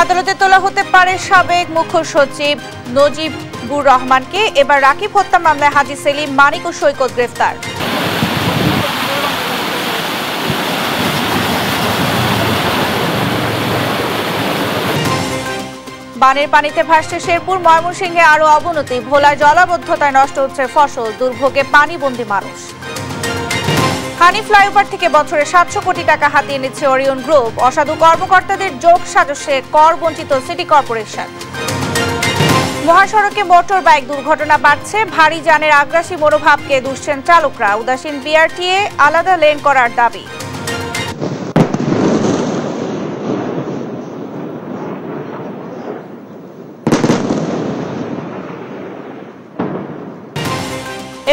আদালতে তোলা হতে পারে সাবেক মুখ্য সচিব নজিবুর রহমানকে। এবার রাকিব হত্যা মামলায় হাজী সেলিম, মানিক ও সৈকত গ্রেফতার। বানের পানিতে ভাসছে শেরপুর, ময়মনসিংহে আরো অবনতি। ভোলায় জলাবদ্ধতায় নষ্ট হচ্ছে ফসল, দুর্ভোগে পানিবন্দী মানুষ। হানি ফ্লাইওভার থেকে বছরে 700 কোটি টাকা হাতিয়ে নিচ্ছে ওরিয়ন গ্রুপ। অসাধু কর্মকর্তাদের যোগ সাজসে কর বঞ্চিত সিটি কর্পোরেশন। মহাসড়কে মোটর বাইক দুর্ঘটনা বাড়ছে, ভারী যানের আগ্রাসী মনোভাবকে দুষছেন চালকরা। উদাসীন বিআরটিএ আলাদা লেন করার দাবি।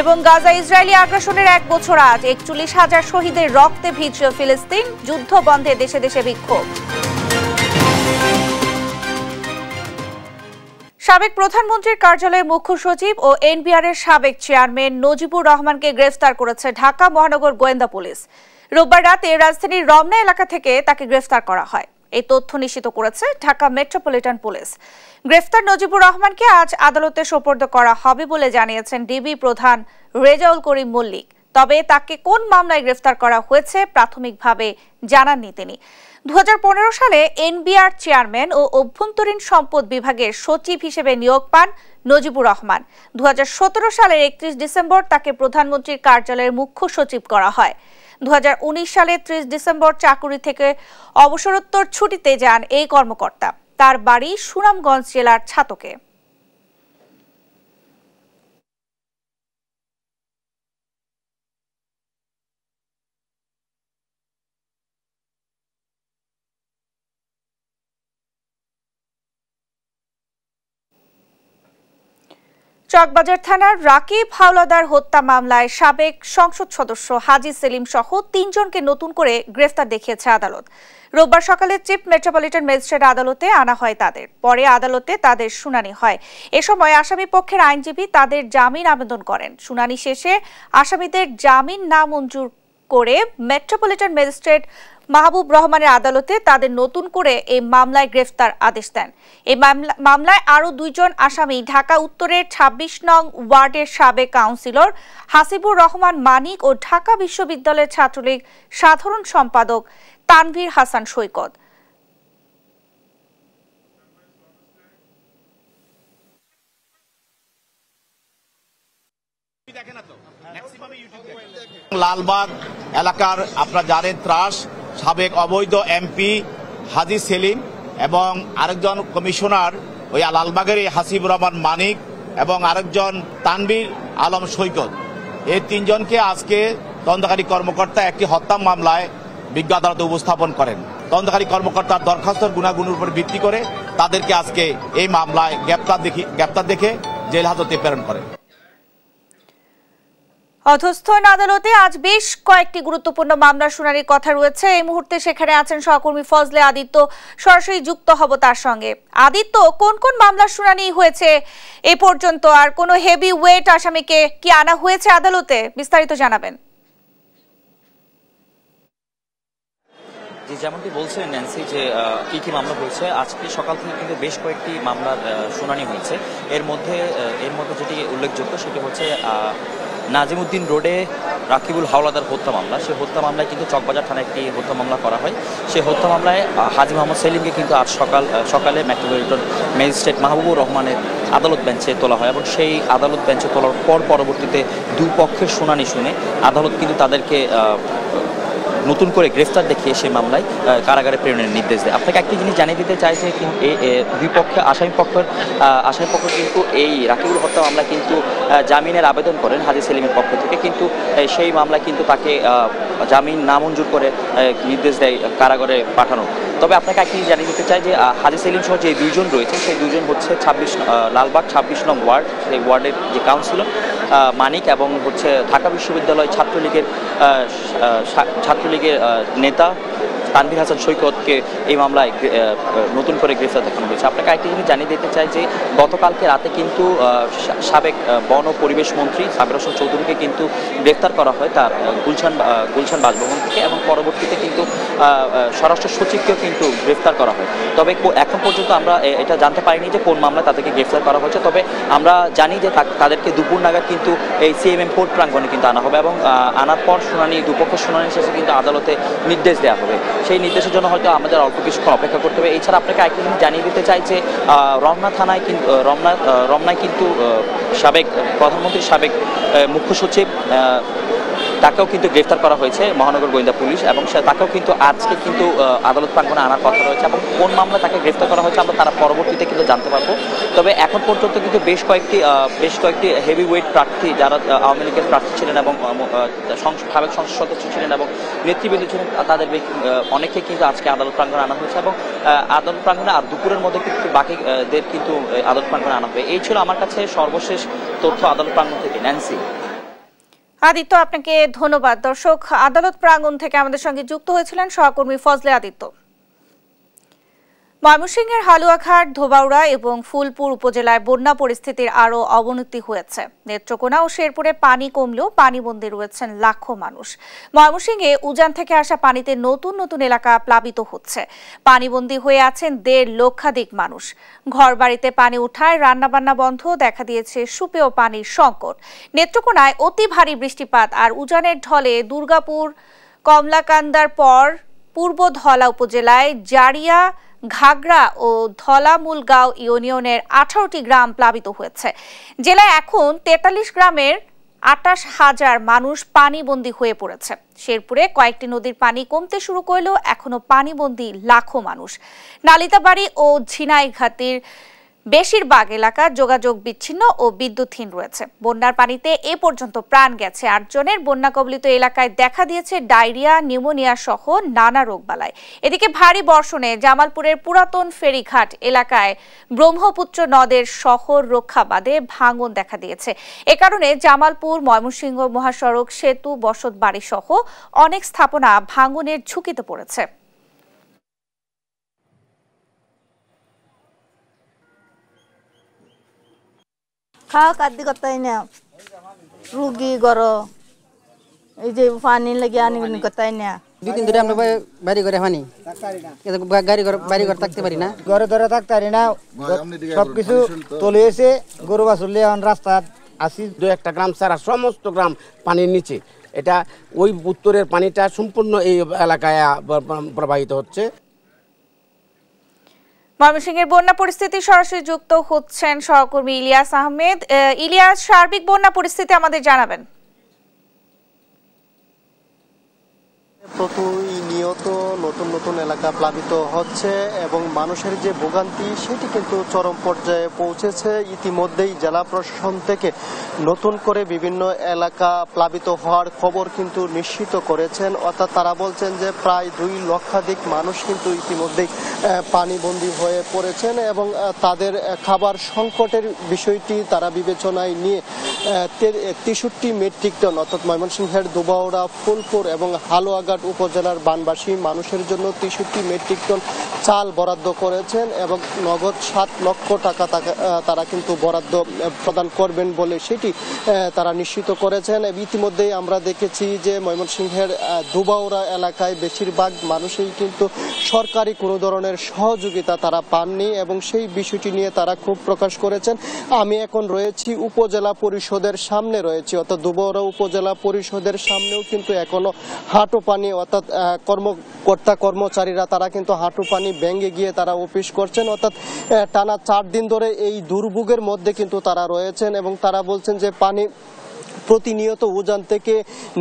এবং গাজা ইসরায়েলি আগ্রাসনের 1 বছর আজ। 41,000 শহীদের রক্তে ভিজল ফিলিস্তিন, যুদ্ধ বন্ধে দেশে দেশে বিক্ষোভ। সাবেক প্রধানমন্ত্রীর কার্যালয়ের মুখ্য সচিব ও এনবিআরের সাবেক চেয়ারম্যান নজিবুর রহমানকে গ্রেফতার করেছে ঢাকা মহানগর গোয়েন্দা পুলিশ। রোববার রাতে রাজধানীর রমনা এলাকা থেকে তাকে গ্রেফতার করা হয়। এই তথ্য নিশ্চিত করেছে ঢাকা মেট্রোপলিটন পুলিশ। গ্রেফতার নজিবুর রহমানকে আজ আদালতে সোপর্দ করা হবে বলে জানিয়েছেন ডিবি প্রধান রেজাউল করিম মল্লিক। তবে তাকে কোন মামলায় গ্রেফতার করা হয়েছে প্রাথমিকভাবে জানাননি তিনি। 2015 সালে এনবিআর চেয়ারম্যান ও অভ্যন্তরীণ সম্পদ বিভাগের সচিব হিসেবে নিয়োগ পান নজিবুর রহমান। 2017 সালের 31 ডিসেম্বর তাকে প্রধানমন্ত্রীর কার্যালয়ের মুখ্য সচিব করা হয়। 2019 সালে 30 ডিসেম্বর চাকুরি থেকে অবসরোত্তর ছুটিতে যান এই কর্মকর্তা। তার বাড়ি সুনামগঞ্জ জেলার ছাতকে। চকবাজার থানার রাকিব হাওলাদার হত্যা মামলায় সাবেক সংসদ সদস্য হাজী সেলিম সহ 3 জনকে নতুন করে গ্রেফতার দেখিয়েছে আদালত। রোববার সকালে চিফ মেট্রোপলিটন ম্যাজিস্ট্রেট আদালতে আনা হয় তাদের। পরে আদালতে তাদের শুনানি হয়। এ সময় আসামি পক্ষের আইনজীবী তাদের জামিন আবেদন করেন। শুনানি শেষে আসামিদের জামিন নামঞ্জুর করে মেট্রোপলিটন ম্যাজিস্ট্রেট মাহবুব রহমানের আদালতে তাদের নতুন করে এই মামলায় গ্রেফতার আদেশ দেন। এই মামলায় আরো 2 জন আসামি ঢাকা উত্তরের 26 নং ওয়ার্ডের সাবেক কাউন্সিলর হাসিবুর রহমান মানিক ও ঢাকা বিশ্ববিদ্যালয়ের ছাত্রলীগ সাধারণ সম্পাদক তানভীর হাসান সৈকত। লালবাগ এলাকার আপনারা জানেন ত্রাস সাবেক অবৈধ এমপি হাজী সেলিম এবং আরেকজন কমিশনার ওই লালবাগের হাসিবুর রহমান মানিক এবং আরেকজন তানভীর আলম সৈকত, এই 3 জনকে আজকে তদন্তকারী কর্মকর্তা একটি হত্যা মামলায় বিজ্ঞ আদালতে উপস্থাপন করেন। তদন্তকারী কর্মকর্তার দরখাস্তর গুণাগুণের উপর ভিত্তি করে তাদেরকে আজকে এই মামলায় গ্রেপ্তার দেখে জেল হাজতে প্রেরণ করেন। অধস্থন আদালতে আজ বেশ কয়েকটি গুরুত্বপূর্ণ মামলার শুনানির কথা রয়েছে। এই মুহূর্তে সেখানে আছেন সহকর্মী ফজলে আদিত্য, সরাসরি যুক্ত হব তার সঙ্গে। আদিত্য, কোন কোন মামলার শুনানি হয়েছে এ পর্যন্ত, আর কোনো হেভি ওয়েট আসামিকে কি আনা হয়েছে আদালতে? বিস্তারিত জানাবেন। যেমনটি বলছেন ন্যান্সি যে কি কি মামলা হয়েছে, আজকে সকাল থেকে কিন্তু বেশ কয়েকটি মামলার শুনানি হয়েছে। এর মধ্যে যেটি উল্লেখযোগ্য সেটি হচ্ছে নাজিমউদ্দিন রোডে রাকিবুল হাওলাদার হত্যা মামলা। সেই হত্যা মামলায় কিন্তু চকবাজার থানায় একটি হত্যা মামলা করা হয়। সেই হত্যা মামলায় হাজী মোহাম্মদ সেলিমকে কিন্তু আজ সকালে মেট্রোপলিটন ম্যাজিস্ট্রেট মাহবুবুর রহমানের আদালত বেঞ্চে তোলা হয় এবং সেই আদালত বেঞ্চে তোলার পরবর্তীতে 2 পক্ষের শুনানি শুনে আদালত কিন্তু তাদেরকে নতুন করে গ্রেফতার দেখিয়ে সেই মামলায় কারাগারে প্রেরণের নির্দেশ দেয়। আপনাকে একটি জিনিস জানিয়ে দিতে চাই যে দুই পক্ষে আসামি পক্ষ কিন্তু এই রাকিবুল হত্যা মামলা কিন্তু জামিনের আবেদন করেন হাজী সেলিমের পক্ষ থেকে, কিন্তু সেই মামলায় কিন্তু তাকে জামিন নামঞ্জুর করে নির্দেশ দেয় কারাগারে পাঠানো। তবে আপনাকে একটি জানিয়ে দিতে চাই যে হাজী সেলিম সহ যে 2 জন রয়েছে সেই 2 জন হচ্ছে লালবাগ 26 নং ওয়ার্ড, সেই ওয়ার্ডের যে কাউন্সিলর মানিক এবং হচ্ছে ঢাকা বিশ্ববিদ্যালয় ছাত্রলীগের নেতা তানভীর হাসান সৈকতকে এই মামলায় নতুন করে গ্রেফতার দেখানো হয়েছে। আপনাকে আরেকটি জিনিস জানিয়ে দিতে চাই যে গতকালকে রাতে কিন্তু সাবেক বন ও পরিবেশ মন্ত্রী সাবের হোসেন চৌধুরীকে কিন্তু গ্রেফতার করা হয় তার গুলশান বাসভবন থেকে, এবং পরবর্তীতে কিন্তু স্বরাষ্ট্র সচিবকেও কিন্তু গ্রেফতার করা হয়। তবে এখন পর্যন্ত আমরা এটা জানতে পারিনি যে কোন মামলায় তাদেরকে গ্রেফতার করা হয়েছে। তবে আমরা জানি যে তাদেরকে দুপুর নাগাদ কিন্তু এই সিএমএম কোর্ট প্রাঙ্গণে কিন্তু আনা হবে, এবং আনার পর দুপক্ষ শুনানি শেষে কিন্তু আদালতে নির্দেশ দেওয়া হবে। সেই নির্দেশের জন্য হয়তো আমাদের অল্প কিছুক্ষণ অপেক্ষা করতে হবে। এছাড়া আপনাকে আরেকটা জিনিস জানিয়ে দিতে চাই যে রমনায় কিন্তু সাবেক প্রধানমন্ত্রীর সাবেক মুখ্য সচিব তাকেও কিন্তু গ্রেফতার করা হয়েছে মহানগর গোয়েন্দা পুলিশ, এবং তাকেও কিন্তু আজকে কিন্তু আদালত প্রাঙ্গণে আনার কথা রয়েছে, এবং কোন মামলায় তাকে গ্রেফতার করা হয়েছে আমরা তারা পরবর্তীতে কিন্তু জানতে পারবো। তবে এখন পর্যন্ত কিন্তু বেশ কয়েকটি হেভি ওয়েট প্রার্থী যারা আওয়ামী লীগের প্রার্থী ছিলেন এবং সাবেক সংসদ সদস্য ছিলেন এবং নেতৃবৃন্দ ছিলেন, তাদের অনেকে কিন্তু আজকে আদালত প্রাঙ্গণে আনা হয়েছে, এবং আদালত প্রাঙ্গণে আর দুপুরের মধ্যে কিন্তু বাকিদের কিন্তু আদালত প্রাঙ্গণে আনা হবে। এই ছিল আমার কাছে সর্বশেষ তথ্য আদালত প্রাঙ্গণ থেকে। ন্যান্সি। আদিত্য, আপনাকে ধন্যবাদ। দর্শক, আদালত প্রাঙ্গণ থেকে আমাদের সঙ্গে যুক্ত হয়েছিলেন সহকর্মী ফজলে আদিত্য। ময়মনসিংহের হালুয়াঘাট, ধোবাউড়া এবং ফুলপুর উপজেলায় বন্যা পরিস্থিতির আরও অবনতি হয়েছে। নেত্রকোনা ও শেরপুরে পানি কমলেও পানিবন্দী রয়েছেন লাখো মানুষ। ময়মনসিংহে উজান থেকে আসা পানিতে নতুন নতুন এলাকা প্লাবিত হচ্ছে। পানিবন্দী হয়ে আছেন 1.5 লক্ষাধিক মানুষ। ঘরবাড়িতে পানি উঠায় রান্নাবান্না বন্ধ, দেখা দিয়েছে সুপেয় পানির সংকট। নেত্রকোনায় অতি ভারী বৃষ্টিপাত আর উজানের ঢলে দুর্গাপুর, কমলাকান্দার পর পূর্ব ধলা উপজেলায় জারিয়া, ঘাগড়া ও ধলামুলগাঁও ইউনিয়নের 18টি গ্রাম প্লাবিত হয়েছে। জেলায় এখন 43 গ্রামের 28,000 মানুষ পানিবন্দী হয়ে পড়েছে। শেরপুরে কয়েকটি নদীর পানি কমতে শুরু করলেও এখনো পানিবন্দী লাখো মানুষ। নালিতাবাড়ি ও ঝিনাইঘাটির বেশিরভাগ এলাকা যোগাযোগ বিচ্ছিন্ন ও বিদ্যুৎহীন রয়েছে। বন্যার পানিতে এ পর্যন্ত প্রাণ গেছে 8 জনের। বন্যা কবলিত এলাকায় দেখা দিয়েছে ডায়রিয়া, নিউমোনিয়া সহ নানা রোগবালাই। এদিকে ভারী বর্ষণে জামালপুরের পুরাতন ফেরিঘাট এলাকায় ব্রহ্মপুত্র নদের শহর রক্ষা বাঁধে ভাঙন দেখা দিয়েছে। এ কারণে জামালপুর ময়মনসিংহ মহাসড়ক, সেতু, বসতবাড়ি সহ অনেক স্থাপনা ভাঙনের ঝুঁকিতে পড়েছে। খাওয়া কাদি করতাই না, রুগী গর এই যে পানি লাগে আনি করতাই না। 2-3 দিন আমরা বাড়ি করে পানি বাড়ি ঘর থাকতে পারি না, ঘরে ধরে থাকতে পারি না, সবকিছু চলে এসে গরু বাছুরলে এখন রাস্তা আসি। 2-1টা গ্রাম ছাড়া সমস্ত গ্রাম পানির নিচে। এটা ওই উত্তরের পানিটা সম্পূর্ণ এই এলাকায় প্রবাহিত হচ্ছে। ময়মনসিংহের বন্যা পরিস্থিতি সরাসরি যুক্ত হচ্ছেন সহকর্মী ইলিয়াস আহমেদ। ইলিয়াস, সার্বিক বন্যা পরিস্থিতি আমাদের জানাবেন। প্রতিনিয়ত নতুন নতুন এলাকা প্লাবিত হচ্ছে এবং মানুষের যে ভোগান্তি সেটি কিন্তু চরম পর্যায়ে পৌঁছেছে। ইতিমধ্যেই জেলা প্রশাসন থেকে নতুন করে বিভিন্ন এলাকা প্লাবিত হওয়ার খবর কিন্তু নিশ্চিত করেছেন। অর্থাৎ তারা বলছেন যে প্রায় 2 লক্ষাধিক মানুষ কিন্তু ইতিমধ্যেই পানিবন্দী হয়ে পড়েছেন এবং তাদের খাবার সংকটের বিষয়টি তারা বিবেচনায় নিয়ে 63 মেট্রিক টন অর্থাৎ ময়মনসিংহের দুবাউড়া, ফুলপুর এবং হালুয়াঘাট উপজেলার বানবাসী মানুষের জন্য 63 মেট্রিক টন চাল বরাদ্দ করেছেন এবং নগদ 7 লক্ষ টাকা তারা কিন্তু বরাদ্দ প্রদান করবেন বলে সেটি তারা নিশ্চিত করেছেন। ইতিমধ্যেই আমরা দেখেছি যে ময়মনসিংহের দুবাউড়া এলাকায় বেশিরভাগ মানুষই কিন্তু সরকারি কোনো ধরনের সহযোগিতা তারা পাননি এবং সেই বিষয়টি নিয়ে তারা ক্ষোভ প্রকাশ করেছেন। আমি এখন রয়েছি উপজেলা পরিষদের সামনে রয়েছি, অর্থাৎ দুবাউড়া উপজেলা পরিষদের সামনেও কিন্তু এখনো হাঁটু পানি, অর্থাৎ কর্মকর্তা কর্মচারীরা তারা কিন্তু হাঁটু পানি ভেঙে গিয়ে তারা অফিস করছেন। অর্থাৎ টানা 4 দিন ধরে এই দুর্ভোগের মধ্যে কিন্তু তারা রয়েছেন এবং তারা বলছেন যে পানি প্রতিনিয়ত উজান থেকে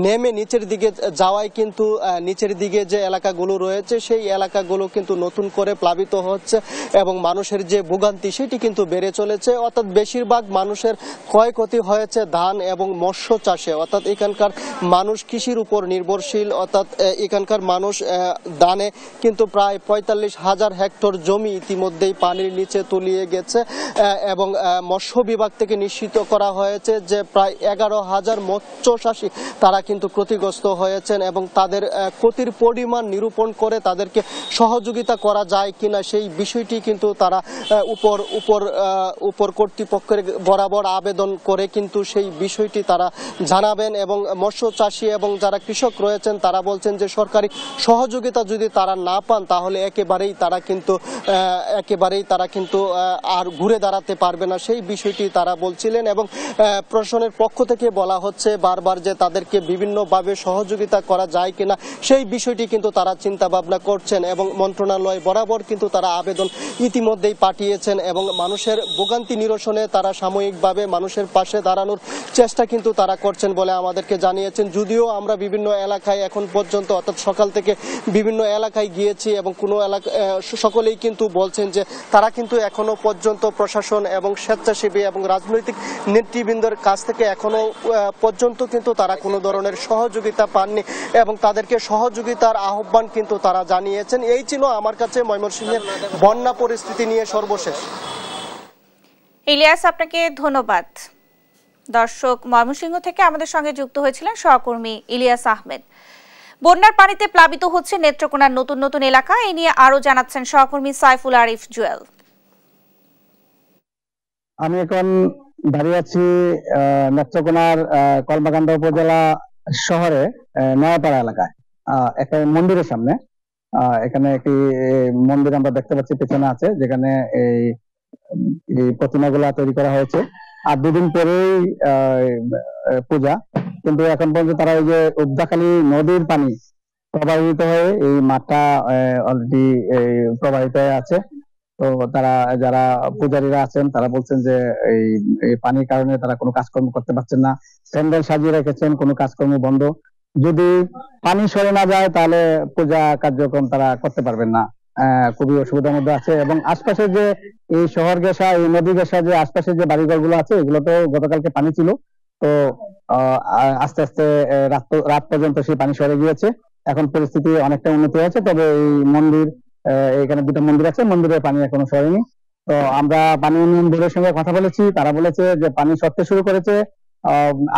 নেমে নিচের দিকে যাওয়ায় কিন্তু নিচের দিকে যে এলাকাগুলো রয়েছে সেই এলাকাগুলো কিন্তু নতুন করে প্লাবিত হচ্ছে এবং মানুষের যে ভোগান্তি সেটি কিন্তু বেড়ে চলেছে। অর্থাৎ বেশিরভাগ মানুষের ক্ষয়ক্ষতি হয়েছে ধান এবং মৎস্য চাষে। অর্থাৎ এখানকার মানুষ কৃষির উপর নির্ভরশীল। অর্থাৎ এখানকার মানুষ ধানে কিন্তু প্রায় 45,000 হেক্টর জমি ইতিমধ্যেই পানির নিচে তলিয়ে গেছে এবং মৎস্য বিভাগ থেকে নিশ্চিত করা হয়েছে যে প্রায় 11,000 হাজার মৎস্য চাষী তারা কিন্তু ক্ষতিগ্রস্ত হয়েছেন এবং তাদের ক্ষতির পরিমাণ নিরূপণ করে তাদেরকে সহযোগিতা করা যায় কিনা সেই বিষয়টি কিন্তু তারা উপর কর্তৃপক্ষের বরাবর আবেদন করে কিন্তু সেই বিষয়টি তারা জানাবেন। এবং মৎস্য চাষী এবং যারা কৃষক রয়েছেন তারা বলছেন যে সরকারি সহযোগিতা যদি তারা না পান তাহলে একেবারেই তারা কিন্তু আর ঘুরে দাঁড়াতে পারবে না, সেই বিষয়টি তারা বলছিলেন। এবং প্রশাসনের পক্ষ থেকে বলা হচ্ছে বারবার যে তাদেরকে বিভিন্নভাবে সহযোগিতা করা যায় কিনা সেই বিষয়টি কিন্তু তারা চিন্তা ভাবনা করছেন এবং মন্ত্রণালয় বরাবর কিন্তু তারা আবেদন ইতিমধ্যেই পাঠিয়েছেন এবং মানুষের ভোগান্তি নিরসনে তারা সাময়িকভাবে মানুষের পাশে দাঁড়ানোর চেষ্টা কিন্তু তারা করছেন বলে আমাদেরকে জানিয়েছেন। যদিও আমরা বিভিন্ন এলাকায় এখন পর্যন্ত অর্থাৎ সকাল থেকে বিভিন্ন এলাকায় গিয়েছি এবং কোনো এলাকা সকলেই কিন্তু বলছেন যে তারা কিন্তু এখনো পর্যন্ত প্রশাসন এবং স্বেচ্ছাসেবী এবং রাজনৈতিক নেতৃবৃন্দের কাছ থেকে এখনো পর্যন্ত কিন্তু তারা কোনো ধরনের সহযোগিতা পাননি এবং তাদেরকে সহযোগিতার আহ্বান কিন্তু তারা জানিয়েছেন। এই ছিল আমার কাছে ময়মনসিংহের বন্যা পরিস্থিতি নিয়ে সর্বশেষ। ইলিয়াস, আপনাকে ধন্যবাদ। দর্শক, ময়মনসিংহ থেকে আমাদের সঙ্গে যুক্ত হয়েছিলেন সহকর্মী ইলিয়াস আহমেদ। বন্যার পানিতে প্লাবিত হচ্ছে নেত্রকোনার নতুন নতুন এলাকা, এ নিয়ে আরো জানাচ্ছেন সহকর্মী সাইফুল আরিফ জুয়েল। আমি এখন দাঁড়িয়ে আছি নেত্রকোনার কলমাকান্দা উপজেলা শহরে নয়াপাড়া এলাকায় একটা মন্দিরের সামনে। এখানে একটি মন্দির আমরা দেখতে পাচ্ছি পেছনে আছে, যেখানে এই প্রতিমাগুলা তৈরি করা হয়েছে। আর দুদিন পরেই পূজা, কিন্তু এখন পর্যন্ত তারা এই যে উদ্দাখালী নদীর পানি প্রবাহিত হয়ে এই মাঠটা অলরেডি প্রবাহিত হয়ে আছে। তো তারা যারা পূজারীরা আছেন তারা বলছেন যে এই পানির কারণে তারা কোনো কাজকর্ম করতে পারছেন না, প্যান্ডেল সাজিয়ে রেখেছেন, কোনো কাজকর্ম বন্ধ। যদি পানি সরে না যায় তাহলে পূজা কার্যক্রম তারা করতে পারবেন না, খুবই অসুবিধার মধ্যে আছে। এবং আশপাশে যে এই শহর ঘেঁষা, এই নদী ঘেঁষা যে আশপাশে যে বাড়িঘর গুলো আছে এগুলোতেও গতকালকে পানি ছিল। তো আস্তে আস্তে রাত পর্যন্ত সেই পানি সরে গিয়েছে, এখন পরিস্থিতি অনেকটা উন্নতি হয়েছে। তবে এই মন্দির, এখানে দুটো মন্দির আছে, মন্দিরের পানি এখনো সরেনি। তো আমরা পানি উন্নয়ন বোর্ডের সঙ্গে কথা বলেছি, তারা বলেছে যে পানি সরতে শুরু করেছে,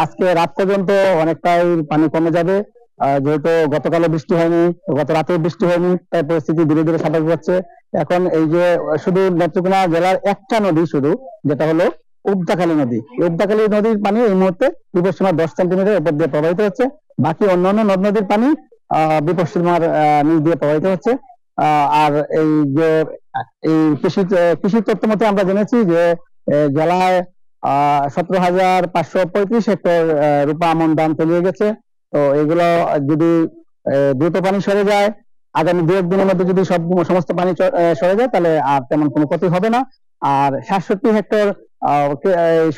আজকে রাত পর্যন্ত অনেকটাই পানি কমে যাবে। যেহেতু গতকালও বৃষ্টি হয়নি, গত রাতেও বৃষ্টি হয়নি, তাই পরিস্থিতি ধীরে ধীরে স্বাভাবিক হচ্ছে। এখন এই যে শুধু নেত্রকোনা জেলার একটা নদী শুধু, যেটা হলো উদ্দাখালী নদী, এই উদ্দাখালী নদীর পানি এই মুহূর্তে বিপদসীমা 10 সেন্টিমিটার উপর দিয়ে প্রবাহিত হচ্ছে। বাকি অন্যান্য নদ নদীর পানি বিপদসীমার নিচ দিয়ে প্রবাহিত হচ্ছে। আর এই যে এই কৃষি তথ্য মতে আমরা জেনেছি যে জেলায় 17,535 হেক্টর রূপা আমন ধান তলিয়ে গেছে। তো এগুলো যদি দ্রুত পানি সরে যায়, আগামী 2-1 দিনের মধ্যে যদি সমস্ত পানি সরে যায় তাহলে আর তেমন কোনো ক্ষতি হবে না। আর 67 হেক্টর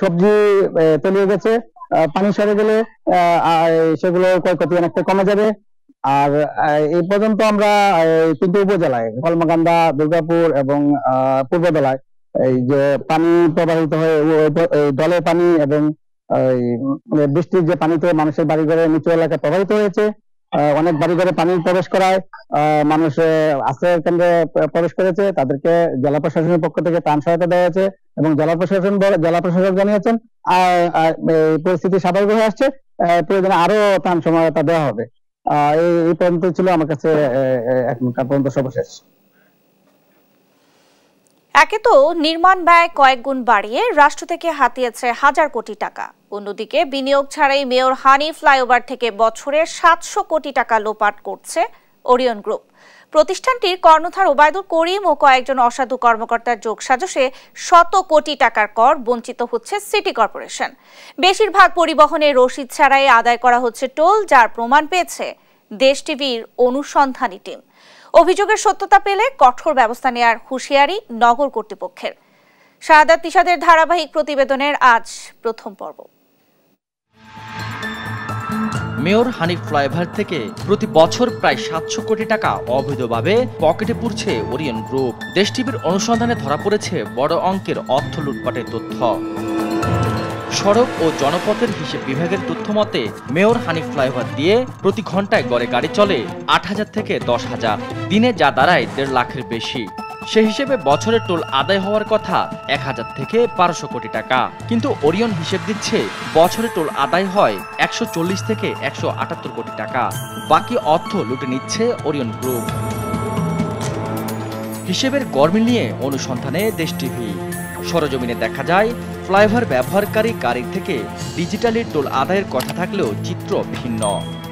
সবজি তলিয়ে গেছে, পানি সরে গেলে সেগুলো ক্ষয়ক্ষতি অনেকটা কমে যাবে। আর এই পর্যন্ত আমরা 3টি উপজেলায় কলমাকান্দা, দুর্গাপুর এবং পূর্বদলায় এই যে পানি প্রবাহিত হয়ে দলের পানি এবং বৃষ্টির যে পানিতে মানুষের বাড়িঘরে নিচু এলাকায় প্রবাহিত হয়েছে, অনেক বাড়িঘরে পানি প্রবেশ করায় মানুষ আশ্রয় কেন্দ্রে প্রবেশ করেছে। তাদেরকে জেলা প্রশাসনের পক্ষ থেকে ত্রাণ সহায়তা দেওয়া হয়েছে এবং জেলা প্রশাসক জানিয়েছেন পরিস্থিতি স্বাভাবিক হয়ে আসছে, প্রয়োজনে আরো ত্রাণ সহায়তা দেওয়া হবে। এই পর্যন্ত ছিল আমার কাছে এখন পর্যন্ত সর্বশেষ। একে তো নির্মাণ ব্যয় কয়েক গুণ বাড়িয়ে রাষ্ট্র থেকে হাতিয়েছে হাজার কোটি টাকা, অন্যদিকে বিনিয়োগ ছাড়াই মেয়র হানি ফ্লাইওভার থেকে বছরে 700 কোটি টাকা লোপাট করছে ওরিয়ন গ্রুপ। প্রতিষ্ঠানটির কর্ণধার ওবায়দুল করিম ও কয়েকজন অসাধু কর্মকর্তার যোগসাজশে শত কোটি টাকার কর বঞ্চিত হচ্ছে সিটি কর্পোরেশন। বেশিরভাগ পরিবহনের রসিদ ছাড়াই আদায় করা হচ্ছে টোল, যার প্রমাণ পেয়েছে দেশ টিভির অনুসন্ধানী টিম। অভিযোগের সত্যতা পেলে কঠোর ব্যবস্থা নেওয়ার হুঁশিয়ারি নগর কর্তৃপক্ষের। শাহাদাত তিশাদের ধারাবাহিক প্রতিবেদনের আজ প্রথম পর্ব। মেয়র হানিফ ফ্লাইওভার থেকে প্রতি বছর প্রায় 700 কোটি টাকা অবৈধভাবে পকেটে পুরছে ওরিয়ন গ্রুপ। দেশ টিভির অনুসন্ধানে ধরা পড়েছে বড় অঙ্কের অর্থ লুটপাটের তথ্য। সড়ক ও জনপথের হিসেব বিভাগের তথ্য মতে মেয়র হানিফ ফ্লাইওভার দিয়ে প্রতি ঘন্টায় গড়ে গাড়ি চলে 8,000 থেকে 10,000, দিনে যা দাঁড়ায় 1.5 লাখের বেশি। সে হিসেবে বছরে টোল আদায় হওয়ার কথা 1000 থেকে 1200 কোটি টাকা, কিন্তু ওরিয়ন হিসেব দিচ্ছে বছরে টোল আদায় হয় 140 থেকে 178 কোটি টাকা। বাকি অর্থ লুটে নিচ্ছে ওরিয়ন গ্রুপ। হিসেবের গরমিল নিয়ে অনুসন্ধানে দেশ টিভি। সরজমিনে দেখা যায় ফ্লাইওভার ব্যবহারকারী গাড়ি থেকে ডিজিটালি টোল আদায়ের কথা থাকলেও চিত্র ভিন্ন।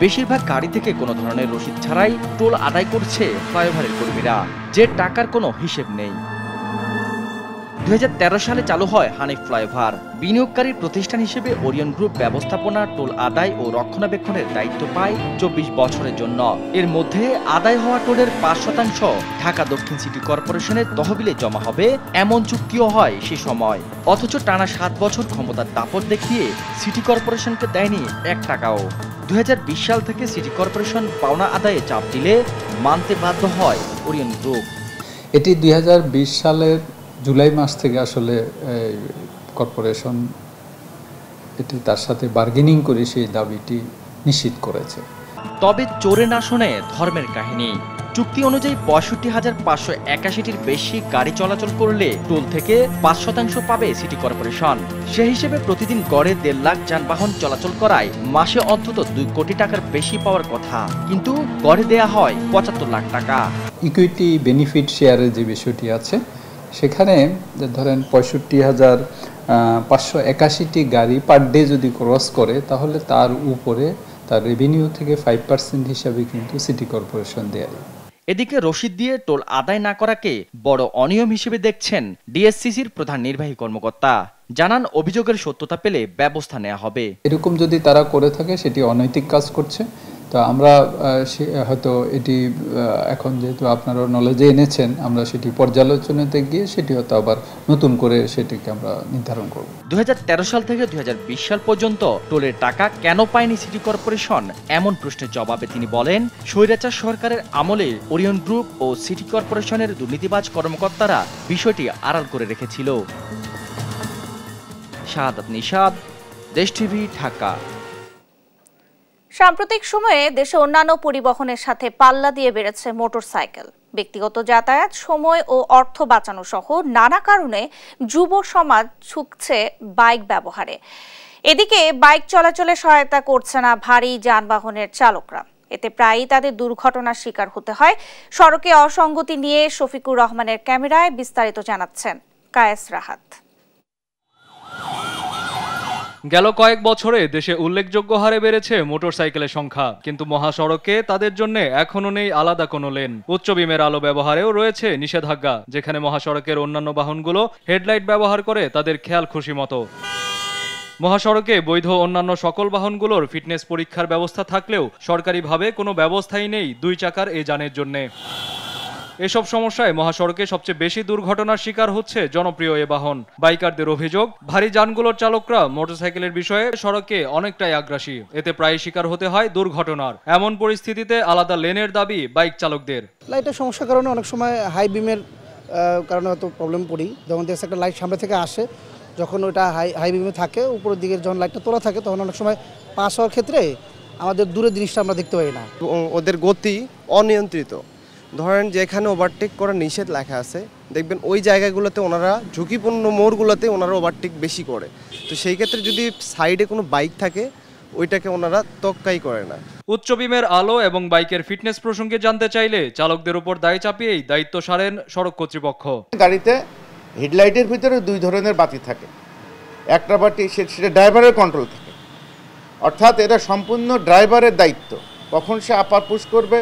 বেশিরভাগ গাড়ি থেকে কোনো ধরনের রসিদ ছাড়াই টোল আদায় করছে ফ্লাইওভারের কর্মীরা, যে টাকার কোনো হিসেব নেই। 2013 সালে চালু হয় হানিফ ফ্লাইওভার। বিনিয়োগকারী প্রতিষ্ঠান হিসেবে ওরিয়ন গ্রুপ ব্যবস্থাপনা, টোল আদায় ও রক্ষণাবেক্ষণের দায়িত্ব পায় 24 বছরের জন্য। এর মধ্যে আদায় হওয়া টোলের 5% ঢাকা দক্ষিণ সিটি কর্পোরেশনের তহবিলে জমা হবে, এমন চুক্তিও হয় সে সময়। অথচ টানা 7 বছর ক্ষমতার দাপট দেখিয়ে সিটি কর্পোরেশনকে দেয়নি 1 টাকাও। 2020 সাল থেকে সিটি কর্পোরেশন পাওনা আদায়ে চাপ দিলে মানতে বাধ্য হয় ওরিয়ন গ্রুপ। এটি 2020 সালের জুলাই মাস থেকে আসলে কর্পোরেশন এটি তার সাথে বার্গেনিং করে সেই দাবিটি নিশ্চিত করেছে। তবে চোরে না শুনে ধর্মের কাহিনী। চুক্তি অনুযায়ী ৬৫,৫৮১টির বেশি গাড়ি চলাচল করলে টোল থেকে ৫% পাবে সিটি কর্পোরেশন। সে হিসেবে প্রতিদিন গড়ে ১.৫ লাখ যানবাহন চলাচল করায় মাসে অন্তত ২ কোটি টাকার বেশি পাওয়ার কথা, কিন্তু গড়ে দেয়া হয় ৭৫ লাখ টাকা। ইকুইটি বেনিফিট শেয়ারের যে বিষয়টি আছে, সেখানে ধরেন ৬৫,৫৮১টি গাড়ি পার ডে যদি ক্রস করে, তাহলে তার উপরে তার রেভিনিউ থেকে 5% হিসাবে কিন্তু সিটি কর্পোরেশন দেয়। এদিকে রসিদ দিয়ে টোল আদায় না করাকে বড় অনিয়ম হিসেবে দেখছেন ডিএসসিসির প্রধান নির্বাহী কর্মকর্তা। জানান, অভিযোগের সত্যতা পেলে ব্যবস্থা নেওয়া হবে। এরকম যদি তারা করে থাকে সেটি অনৈতিক কাজ করছে। তো আমরা হয়তো এটি এখন যেহেতু আপনারা নলেজে এনেছেন, আমরা সেটি পর্যালোচনাতে গিয়ে সেটি হয়তো আবার নতুন করে সেটিকে আমরা নির্ধারণ করব। 2013 সাল থেকে 2020 সাল পর্যন্ত টোলের টাকা কেন পায়নি সিটি কর্পোরেশন, এমন প্রশ্নের জবাবে তিনি বলেন, স্বৈরাচার সরকারের আমলে ওরিয়ন গ্রুপ ও সিটি কর্পোরেশনের দুর্নীতিবাজ কর্মকর্তারা বিষয়টি আড়াল করে রেখেছিল। শাহাদাত নিশাদ, দেশ টিভি, ঢাকা। সাম্প্রতিক সময়ে দেশে অন্যান্য পরিবহনের সাথে পাল্লা দিয়ে বেড়েছে মোটরসাইকেল। ব্যক্তিগত যাতায়াত, সময় ও অর্থ বাঁচানো সহ নানা কারণে যুব সমাজ ঝুঁকছে বাইক ব্যবহারে। এদিকে বাইক চলাচলে সহায়তা করছে না ভারী যানবাহনের চালকরা। এতে প্রায়ই তাদের দুর্ঘটনার শিকার হতে হয়। সড়কে অসঙ্গতি নিয়ে শফিকুর রহমানের ক্যামেরায় বিস্তারিত জানাচ্ছেন কায়েস রাহাত। গেল কয়েক বছরে দেশে উল্লেখযোগ্য হারে বেড়েছে মোটরসাইকেলের সংখ্যা, কিন্তু মহাসড়কে তাদের জন্য এখনো নেই আলাদা কোনো লেন। উচ্চ বিমের আলো ব্যবহারেও রয়েছে নিষেধাজ্ঞা, যেখানে মহাসড়কের অন্যান্য বাহনগুলো হেডলাইট ব্যবহার করে তাদের খেয়াল খুশি মতো। মহাসড়কে বৈধ অন্যান্য সকল বাহনগুলোর ফিটনেস পরীক্ষার ব্যবস্থা থাকলেও সরকারিভাবে কোনো ব্যবস্থাই নেই 2 চাকার এই যানের জন্য। এসব সমস্যায় মহাসড়কে সবচেয়ে বেশি দুর্ঘটনার শিকার হচ্ছে জনপ্রিয় এ বাহন। বাইকারদের অভিযোগ, ভারী যানগুলোর চালকরা মোটরসাইকেলের বিষয়ে সড়কে অনেকটাই আগ্রাসী, এতে প্রায় শিকার হতে হয় দুর্ঘটনার। এমন পরিস্থিতিতে আলাদা লেনের দাবি বাইক চালকদের। লাইটের সমস্যার কারণে অনেক সময় হাই বিমের কারণে হয়তো প্রবলেম পড়ি। যেমন দেখছে একটা লাইট সামনে থেকে আসে, যখন ওটা হাই বিমে থাকে, উপরের দিকে যখন লাইটটা তোলা থাকে, তখন অনেক সময় পাস হওয়ার ক্ষেত্রে আমাদের দূরের জিনিসটা আমরা দেখতে পাই না। ওদের গতি অনিয়ন্ত্রিত। ধরেন যেখানে ওভারটেক করা নিষেধ লেখা আছে, দেখবেন ওই জায়গাগুলোতে ওনারা ঝুঁকিপূর্ণ মোড়গুলোতে ওনারা ওভারটেক বেশি করে। তো সেই ক্ষেত্রে যদি সাইডে কোনো বাইক থাকে, ওইটাকে ওনারা তক্কাই করে না। উচ্চ বিমের আলো এবং বাইকের ফিটনেস প্রসঙ্গে জানতে চাইলে চালকদের উপর দায় চাপিয়েই দায়িত্ব সারেন সড়ক কর্তৃপক্ষ। গাড়িতে হেডলাইটের ভিতরে 2 ধরনের বাতি থাকে। একটা বাতি সেটা ড্রাইভারের কন্ট্রোল থাকে, অর্থাৎ এটা সম্পূর্ণ ড্রাইভারের দায়িত্ব। কখন সে আপার পুশ করবে,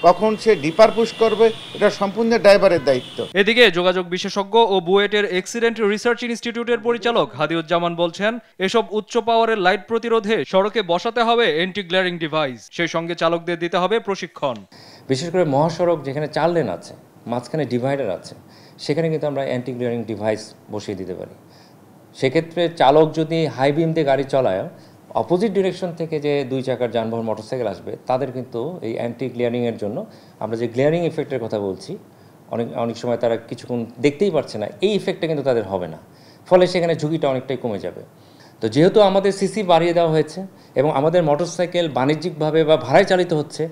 কখন সে ডিপার পুশ করবে, এটা সম্পূর্ণ ড্রাইভারের দায়িত্ব। এদিকে যোগাযোগ বিশেষজ্ঞ ও বুয়েটের অ্যাক্সিডেন্ট রিসার্চ ইনস্টিটিউটের পরিচালক হাদিউজ্জামান বলছেন, এসব উচ্চ পাওয়ারের লাইট প্রতিরোধে সড়কে বসাতে হবে অ্যান্টি গ্লেয়ারিং ডিভাইস, সেই সঙ্গে চালকদের দিতে হবে প্রশিক্ষণ। বিশেষ করে মহাসড়ক যেখানে 4 লেন আছে, মাঝখানে ডিভাইডার আছে, সেখানে কিন্তু আমরা অ্যান্টি গ্লেয়ারিং ডিভাইস বসিয়ে দিতে পারি। সেক্ষেত্রে চালক যদি হাই বিম দিয়ে গাড়ি চলায়, অপোজিট ডিরেকশন থেকে যে 2 চাকার যানবাহন মোটরসাইকেল আসবে, তাদের কিন্তু এই অ্যান্টি গ্লেয়ারিংয়ের জন্য আমরা যে গ্লেয়ারিং ইফেক্টের কথা বলছি, অনেক সময় তারা কিছুক্ষণ দেখতেই পারছে না, এই ইফেক্টটা কিন্তু তাদের হবে না। ফলে সেখানে ঝুঁকিটা অনেকটাই কমে যাবে। তো যেহেতু আমাদের সিসি বাড়িয়ে দেওয়া হয়েছে এবং আমাদের মোটরসাইকেল বাণিজ্যিকভাবে বা ভাড়ায় চালিত হচ্ছে,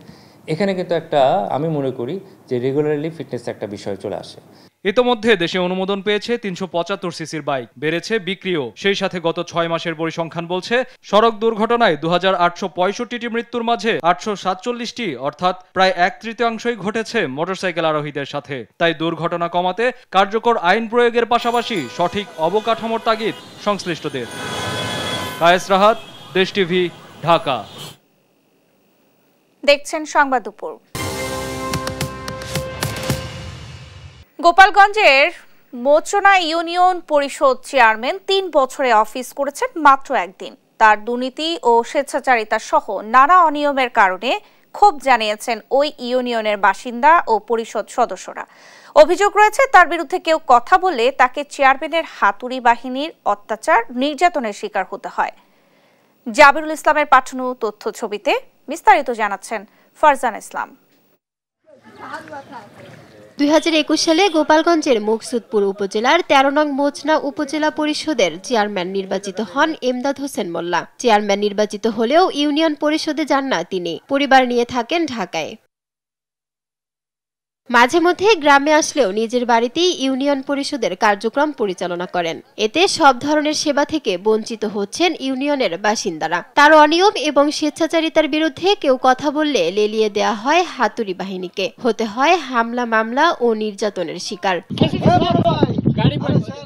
এখানে কিন্তু একটা আমি মনে করি যে রেগুলারলি ফিটনেস একটা বিষয় চলে আসে। ইতোমধ্যে দেশে অনুমোদন পেয়েছে 375 সিসির বাইক, বেড়েছে বিক্রিও। সেই সাথে গত 6 মাসের পরিসংখ্যান বলছে সড়ক দুর্ঘটনায় 2865টি মৃত্যুর মাঝে 847টি অর্থাৎ প্রায় 1/3 ঘটেছে মোটরসাইকেল আরোহীদের সাথে। তাই দুর্ঘটনা কমাতে কার্যকর আইন প্রয়োগের পাশাপাশি সঠিক অবকাঠামোর তাগিদ সংশ্লিষ্টদের। কায়েস রাহাত, দেশ টিভি, ঢাকা। দেখছেন সংবাদ দুপুর। গোপালগঞ্জের মোচনা ইউনিয়ন পরিষদ চেয়ারম্যান 3 বছরে অফিস করেছেন মাত্র একদিন। তার দুর্নীতি ও স্বেচ্ছাচারিতা সহ নানা অনিয়মের কারণে ক্ষোভ জানিয়েছেন ওই ইউনিয়নের বাসিন্দা ও পরিষদ সদস্যরা। অভিযোগ রয়েছে তার বিরুদ্ধে কেউ কথা বললে তাকে চেয়ারম্যানের হাতুড়ি বাহিনীর অত্যাচার নির্যাতনের শিকার হতে হয়। জাবিরুল ইসলামের পাঠানো তথ্য ছবিতে বিস্তারিত জানাচ্ছেন ফারজান ইসলাম। 2021 সালে গোপালগঞ্জের মুকসুদপুর উপজেলার 13 নং মোচনা উপজেলা পরিষদের চেয়ারম্যান নির্বাচিত হন এমদাদ হোসেন মোল্লা। চেয়ারম্যান নির্বাচিত হলেও ইউনিয়ন পরিষদে যান না তিনি, পরিবার নিয়ে থাকেন ঢাকায়। মাঝে মধ্যে গ্রামে আসলেও নিজের বাড়িতেই ইউনিয়ন পরিষদের কার্যক্রম পরিচালনা করেন। এতে সব ধরনের সেবা থেকে বঞ্চিত হচ্ছেন ইউনিয়নের বাসিন্দারা। তার অনিয়ম এবং স্বেচ্ছাচারিতার বিরুদ্ধে কেউ কথা বললে লেলিয়ে দেয়া হয় হাতুড়ি বাহিনীকে, হতে হয় হামলা, মামলা ও নির্যাতনের শিকার।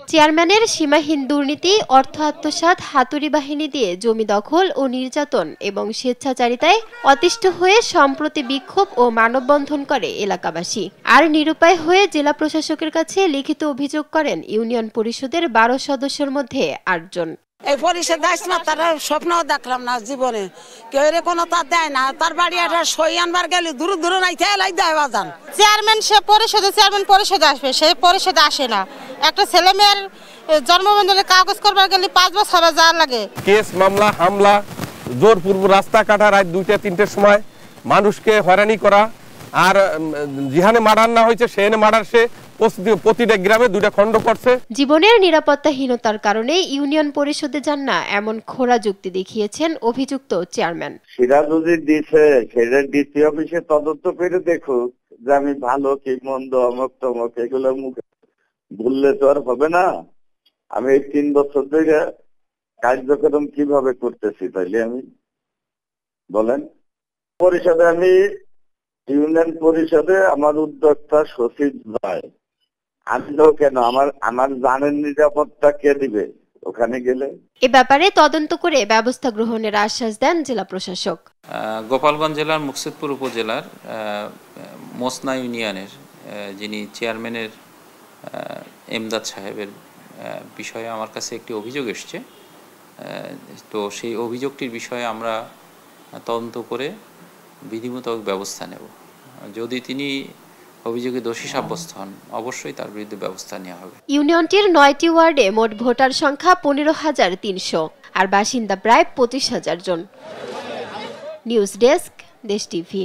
চেয়ারম্যানের সীমাহীন দুর্নীতি, অর্থ আত্মসাৎ, হাতুড়ি বাহিনী দিয়ে জমি দখল ও নির্যাতন এবং স্বেচ্ছাচারিতায় অতিষ্ঠ হয়ে সম্প্রতি বিক্ষোভ ও মানববন্ধন করে এলাকাবাসী। আর নিরুপায় হয়ে জেলা প্রশাসকের কাছে লিখিত অভিযোগ করেন ইউনিয়ন পরিষদের 12 সদস্যের মধ্যে 8 জন। এই পরিষদ তার স্বপ্ন দেখলাম না জীবনে, কেউ কোনো তার দেয় না। তার বাড়ি একটা সই আনবার গেলে দূর দূর নাই দেয় বাজান। চেয়ারম্যান সে পরিষদে চেয়ারম্যান পরিষদে আসবে, সে পরিষদে আসে না। একটা ছেলে মেয়ের জন্মবন্ধনের কাগজ করবার গেলে 5 বছর যাওয়ার লাগে। কেস মামলা, হামলা, জোরপূর্ব রাস্তা কাটা, রাত 2টা-3টের সময় মানুষকে হয়রানি করা, আর যেখানে মার্ডার না হয়েছে সেখানে মার্ডার, সে প্রতিটা গ্রামে 2টা খণ্ড করছে। জীবনের নিরাপত্তাহীনতার কারণে ইউনিয়ন পরিষদে যান না এমন খোলা যুক্তি দেখিয়েছেন অভিযুক্ত চেয়ারম্যান। সেটা যদি দিছে সেটা ডিসি অফিসে তদন্ত করে দেখুক যে আমি ভালো কি মন্দ, অমক তমক, এগুলো মুখে বললে তো আর হবে না। আমি এই 3 বছর ধরে কার্যক্রম কিভাবে করতেছি, তাইলে আমি বলেন। পরিষদে আমি ইউনিয়ন পরিষদে আমার উদ্যোক্তা সচিব ভাই, আমি তো কেন আমার জানের নিরাপত্তা কে দিবে ওখানে গেলে? এ ব্যাপারে তদন্ত করে ব্যবস্থা গ্রহণের আশ্বাস দেন জেলা প্রশাসক। গোপালগঞ্জ জেলার মুকসুদপুর উপজেলার মোচনা ইউনিয়নের যিনি চেয়ারম্যানের এমদাদ সাহেবের বিষয়ে আমার কাছে একটি অভিযোগ এসছে। তো সেই অভিযোগটির বিষয়ে আমরা তদন্ত করে বিধিমূলক ব্যবস্থা নেব। যদি তিনি অভিযোগে দোষী সাব্যস্ত হন, অবশ্যই তার বিরুদ্ধে ব্যবস্থা নেওয়া হবে। ইউনিয়নটির 9টি ওয়ার্ডে মোট ভোটার সংখ্যা 15,300 আর বাসিন্দা প্রায় 25,000 জন। নিউজ ডেস্ক, দেশ টিভি।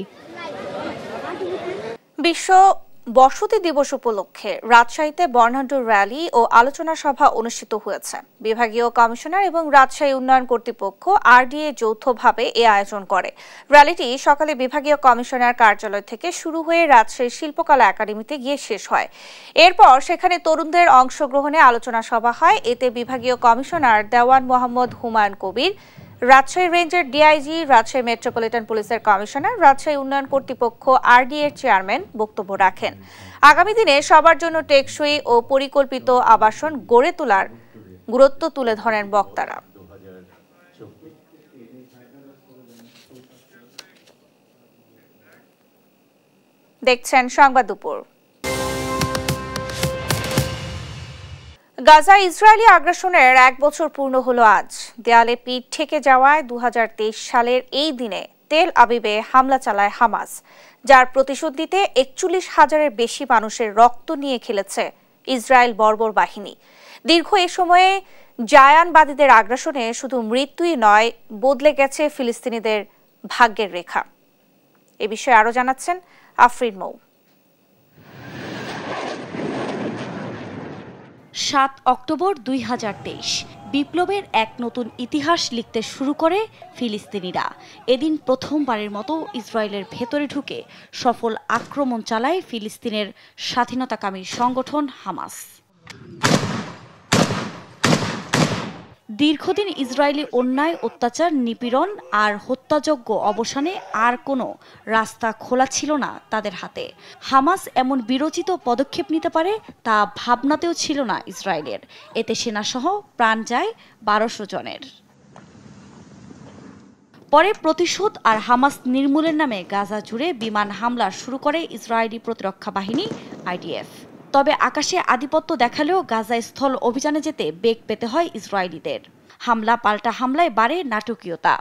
বিশ্ব বসতি দিবস উপলক্ষে রাজশাহীতে বর্ণাঢ্য র্যালি ও আলোচনা সভা অনুষ্ঠিত হয়েছে। বিভাগীয় কমিশনার এবং রাজশাহী উন্নয়ন কর্তৃপক্ষ RDA যৌথভাবে এ আয়োজন করে। র্যালিটি সকালে বিভাগীয় কমিশনার কার্যালয় থেকে শুরু হয়ে রাজশাহী শিল্পকলা একাডেমিতে গিয়ে শেষ হয়। এরপর সেখানে তরুণদের অংশগ্রহণে আলোচনা সভা হয়। এতে বিভাগীয় কমিশনার দেওয়ান মোহাম্মদ হুমায়ুন কবির, রাজশাহী রেঞ্জের DIG, রাজশাহী মেট্রোপলিটন পুলিশের কমিশনার, রাজশাহী উন্নয়ন কর্তৃপক্ষ RDA এর চেয়ারম্যান বক্তব্য রাখেন। আগামী দিনে সবার জন্য টেকসই ও পরিকল্পিত আবাসন গড়ে তোলার গুরুত্ব তুলে ধরেন বক্তারা। দেখছেন সংবাদ দুপুর। গাজা ইসরায়েলি আগ্রাসনের 1 বছর পূর্ণ হলো আজ। দেয়ালে পিঠ ঠেকে যাওয়ায় 2023 সালের এই দিনে তেল আবিবে হামলা চালায় হামাস, যার প্রতিশোধ দিতে 41,000-এর বেশি মানুষের রক্ত নিয়ে খেলেছে ইসরায়েল বর্বর বাহিনী। দীর্ঘ এ সময়ে জায়ানবাদীদের আগ্রাসনে শুধু মৃত্যুই নয়, বদলে গেছে ফিলিস্তিনিদের ভাগ্যের রেখা। এ বিষয়ে আরো জানাচ্ছেন আফরিন মৌ। 7 অক্টোবর 2023 বিপ্লবের এক নতুন ইতিহাস লিখতে শুরু করে ফিলিস্তিনিরা। এদিন প্রথমবারের মতো ইসরায়েলের ভেতরে ঢুকে সফল আক্রমণ চালায় ফিলিস্তিনের স্বাধীনতাকামী সংগঠন হামাস। দীর্ঘদিন ইসরায়েলি অন্যায়, অত্যাচার, নিপীড়ন আর হত্যাযজ্ঞ অবসানে আর কোনো রাস্তা খোলা ছিল না তাদের হাতে। হামাস এমন বিরোচিত পদক্ষেপ নিতে পারে তা ভাবনাতেও ছিল না ইসরায়েলের। এতে সেনাসহ প্রাণ যায় 1200 জনের। পরে প্রতিশোধ আর হামাস নির্মূলের নামে গাজা জুড়ে বিমান হামলা শুরু করে ইসরায়েলি প্রতিরক্ষা বাহিনী IDF। তবে আকাশে আধিপত্য দেখালেও গাজায় স্থল অভিযানে যেতে বেগ পেতে হয় ইসরায়েলিদের। হামলা পাল্টা হামলায় বাড়ে নাটকীয়তা।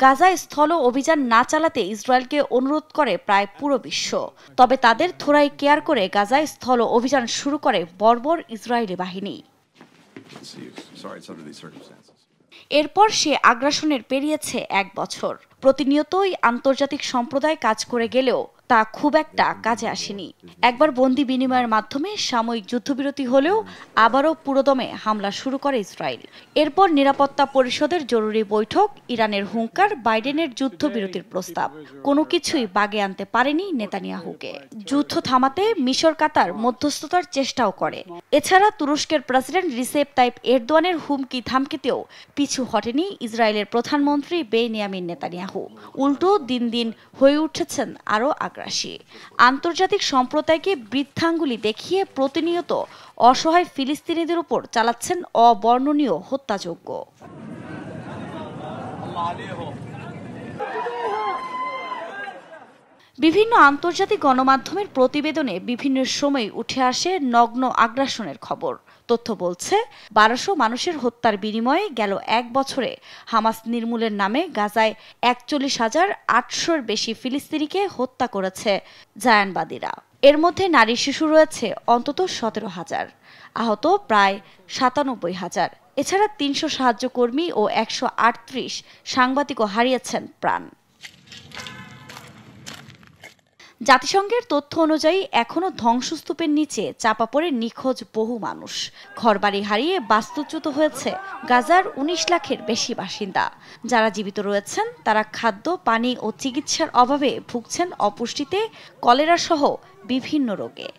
গাজায় স্থল অভিযান না চালাতে ইসরায়েলকে অনুরোধ করে প্রায় পুরো বিশ্ব। তবে তাদের থোড়াই কেয়ার করে গাজায় স্থল অভিযান শুরু করে বর্বর ইসরায়েলি বাহিনী। এরপর সে আগ্রাসনের পেরিয়েছে 1 বছর। প্রতিনিয়তই আন্তর্জাতিক সম্প্রদায় কাজ করে গেলেও তা খুব একটা কাজে আসেনি। একবার বন্দি বিনিময়ের মাধ্যমে সাময়িক যুদ্ধবিরতি হলেও আবারও পুরোদমে হামলা শুরু করে ইসরায়েল। এরপর নিরাপত্তা পরিষদের জরুরি বৈঠক, ইরানের হুঙ্কার, বাইডেনের যুদ্ধবিরতির প্রস্তাব, কোনো কিছুই বাগে আনতে পারেনি নেতানিয়াহুকে। যুদ্ধ থামাতে মিশর, কাতার মধ্যস্থতার চেষ্টাও করে। এছাড়া তুরস্কের প্রেসিডেন্ট রিসেপ তাইপ এরদোয়ানের হুমকি ধামকিতেও পিছু হটেনি ইসরায়েলের প্রধানমন্ত্রী বেনিয়ামিন নেতানিয়াহু। উল্টো দিন দিন হয়ে উঠেছেন আরও আগ্রাসী। আন্তর্জাতিক সম্প্রদায়কে বৃদ্ধাঙ্গুলি দেখিয়ে প্রতিনিয়ত অসহায় ফিলিস্তিনিদের উপর চালাচ্ছেন অবর্ণনীয় হত্যাযজ্ঞ। বিভিন্ন আন্তর্জাতিক গণমাধ্যমের প্রতিবেদনে বিভিন্ন সময় উঠে আসে নগ্ন আগ্রাসনের খবর। তথ্য বলছে 1200 মানুষের হত্যার বিনিময়ে গেল 1 বছরে হামাস নির্মূলের নামে গাজায় 41,800-র বেশি ফিলিস্তিনিকে হত্যা করেছে জায়ানবাদীরা। এর মধ্যে নারী শিশু রয়েছে অন্তত 17,000, আহত প্রায় 97,000। এছাড়া 300 সাহায্যকর্মী ও 138 সাংবাদিকও হারিয়েছেন প্রাণ। জাতিসংঘের তথ্য অনুযায়ী এখনো ধ্বংসস্তূপের নিচে চাপা পড়ে নিখোঁজ বহু মানুষ। ঘরবাড়ি হারিয়ে বাস্তুচ্যুত হয়েছে গাজার 19 লাখের বেশি বাসিন্দা। যারা জীবিত রয়েছেন তারা খাদ্য, পানি ও চিকিৎসার অভাবে ভুগছেন অপুষ্টিতে, কলেরা সহ বিভিন্ন রোগে।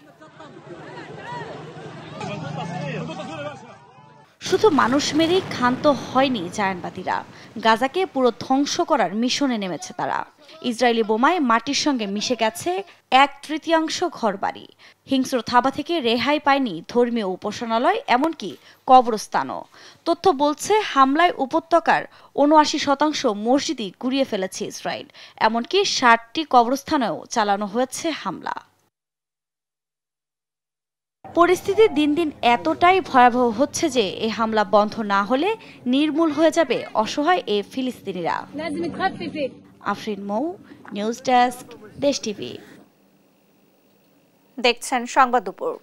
শুধু মানুষ মেরেই ক্ষান্ত হয়নি জায়ানবাদীরা, গাজাকে পুরো ধ্বংস করার মিশনে নেমেছে তারা। ইসরায়েলি বোমায় মাটির সঙ্গে মিশে গেছে 1/3 ঘরবাড়ি। হিংস্র থাবা থেকে রেহাই পায়নি ধর্মীয় উপাসনালয়, এমনকি কবরস্থানও। তথ্য বলছে হামলায় উপত্যকার 79% মসজিদই গুঁড়িয়ে ফেলেছে ইসরায়েল। এমনকি 60টি কবরস্থানেও চালানো হয়েছে হামলা। পরিস্থিতি দিন দিন এতটাই ভয়াবহ হচ্ছে যে এই হামলা বন্ধ না হলে নির্মূল হয়ে যাবে অসহায় এই ফিলিস্তিনিরা। আফরিন মৌ, নিউজ ডেস্ক, দেশ টিভি। দেখছেন সংবাদ দুপুর।